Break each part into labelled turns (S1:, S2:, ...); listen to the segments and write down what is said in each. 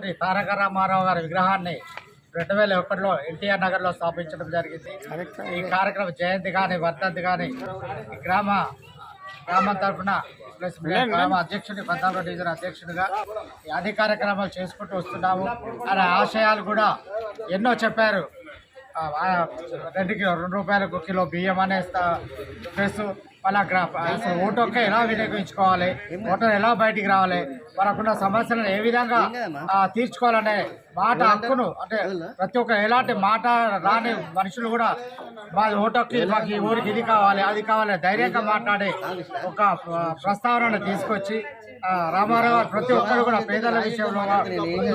S1: నందమూరి తారక రామారావు గారి విగ్రహాన్ని 2001లో ఎన్టీఆర్ నగర్లో స్థాపించడం జరిగింది. ఈ కార్యక్రమం జయంతి కానీ వర్ధంతి కానీ గ్రామం తరఫున ప్లస్ గ్రామ అధ్యక్షుడి 14వ డివిజన్ అధ్యక్షుడిగా అన్ని కార్యక్రమాలు చేసుకుంటూ వస్తున్నాము. ఆయన ఆశయాలు కూడా ఎన్నో చెప్పారు. 2 రూపాయలకు కిలో బియ్యం అనే ప్లస్ మళ్ళా అసలు ఓటు ఎలా వినియోగించుకోవాలి, ఓటర్ ఎలా బయటికి రావాలి, మనకున్న సమస్యలను ఏ విధంగా తీర్చుకోవాలనే మాట హక్కును అంటే ప్రతి ఒక్క ఎలాంటి మాట రాని మనుషులు కూడా మా ఓటుకి మాకు ఈ ఊరికి ఇది కావాలి అది కావాలి ధైర్యంగా మాట్లాడే ఒక ప్రస్తావనను తీసుకొచ్చి రామారావు గారు ప్రతి ఒక్కరు కూడా పేదల విషయంలో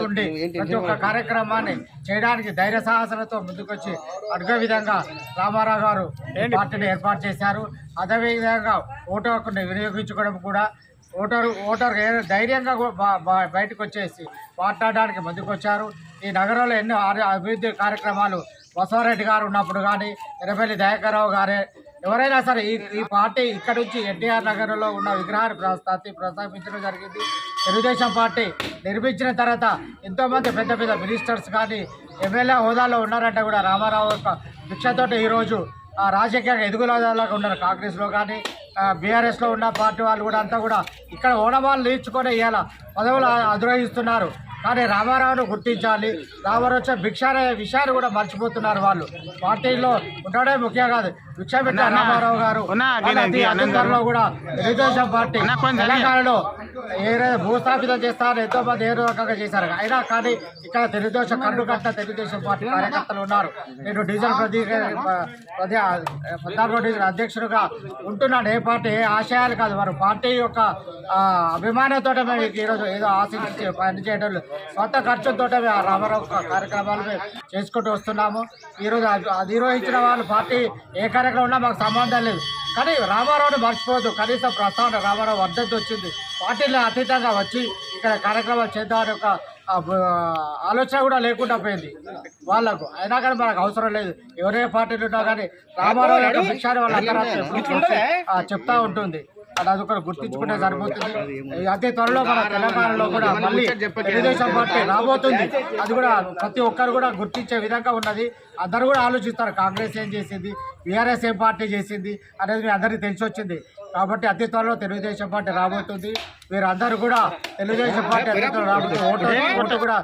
S1: ఉండి ప్రతి ఒక్క కార్యక్రమాన్ని చేయడానికి ధైర్య సాహసాలతో ముందుకొచ్చి అడిగే విధంగా రామారావు గారు పార్టీని ఏర్పాటు చేశారు. అదేవిధంగా ఓటు హక్కుని వినియోగించుకోవడం కూడా ఓటర్ ధైర్యంగా బయటకు వచ్చేసి మాట్లాడడానికి ముందుకొచ్చారు. ఈ నగరంలో ఎన్నో అభివృద్ధి కార్యక్రమాలు బసవరెడ్డి గారు ఉన్నప్పుడు కానీ ఎర్రపల్లి దయాకర్రావు గారే ఎవరైనా సరే ఈ పార్టీ ఇక్కడ నుంచి ఎన్టీఆర్ నగర్లో ఉన్న విగ్రహాన్ని ప్రస్తావించడం జరిగింది. తెలుగుదేశం పార్టీ నిర్మించిన తర్వాత ఎంతోమంది పెద్ద పెద్ద మినిస్టర్స్ కానీ ఎమ్మెల్యే హోదాలో ఉన్నారంటే కూడా రామారావు యొక్క భిక్షతోటి ఈరోజు రాజకీయంగా ఎదుగుదలగా ఉన్నారు. కాంగ్రెస్లో కానీ బీఆర్ఎస్లో ఉన్న పార్టీ వాళ్ళు కూడా అంతా కూడా ఇక్కడ ఓనమాలు తీర్చుకొని ఇవాళ పదవులు అధిరోహిస్తున్నారు. కానీ రామారావును గుర్తించాలి. రామారావు వచ్చే భిక్ష అనే విషయాన్ని కూడా మర్చిపోతున్నారు. వాళ్ళు పార్టీలో ఉండడే ముఖ్యం కాదు, భిక్ష పెట్టారు రామారావు గారు. అధికారంలో కూడా తెలుగుదేశం పార్టీ తెలంగాణలో ఏదైనా భూస్థాపితం చేస్తారని ఎంతో మంది ఏ రకంగా చేశారు. అయినా కానీ ఇక్కడ తెలుగుదేశం కన్ను కట్టిన తెలుగుదేశం పార్టీ కార్యకర్తలు ఉన్నారు. నేను డివిజన్ 14వ డివిజన్ అధ్యక్షుడిగా ఉంటున్నాను. ఏ పార్టీ ఏ ఆశయాలు కాదు, మరి పార్టీ యొక్క అభిమానంతో మేము ఈరోజు ఏదో ఆశించి పనిచేయడం సొంత ఖర్చుతో రామారావు కార్యక్రమాలు మేము చేసుకుంటూ వస్తున్నాము. ఈరోజు అధిరోహించిన వాళ్ళు పార్టీ ఏ కార్యక్రమం ఉన్నా మాకు సంబంధం లేదు. కానీ రామారావుని మర్చిపోవద్దు. కనీసం ప్రస్తావన రామారావు వర్ధంతి వచ్చింది, పార్టీలో అతీతంగా వచ్చి ఇక్కడ కార్యక్రమాలు చేద్దామని ఒక ఆలోచన కూడా లేకుండా పోయింది వాళ్ళకు. అయినా కానీ మనకు అవసరం లేదు. ఎవరే పార్టీలు ఉన్నా కానీ రామారావు యొక్క భిక్షాన్ని వాళ్ళ అంతరాత్మ చెప్తా ఉంటుంది. అది ఒకరు గుర్తించుకుంటే సరిపోతుంది. అతి త్వరలో మన తెలంగాణలో కూడా మళ్ళీ తెలుగుదేశం పార్టీ రాబోతుంది. అది కూడా ప్రతి ఒక్కరు కూడా గుర్తించే విధంగా ఉన్నది. అందరూ కూడా ఆలోచిస్తారు కాంగ్రెస్ ఏం చేసింది, బీఆర్ఎస్ ఏం పార్టీ చేసింది అనేది మీ అందరికీ తెలిసి వచ్చింది. కాబట్టి అతి త్వరలో తెలుగుదేశం పార్టీ రాబోతుంది. మీరు అందరూ కూడా తెలుగుదేశం పార్టీ అతి త్వరలో రాబోతుంది. ఓటు కూడా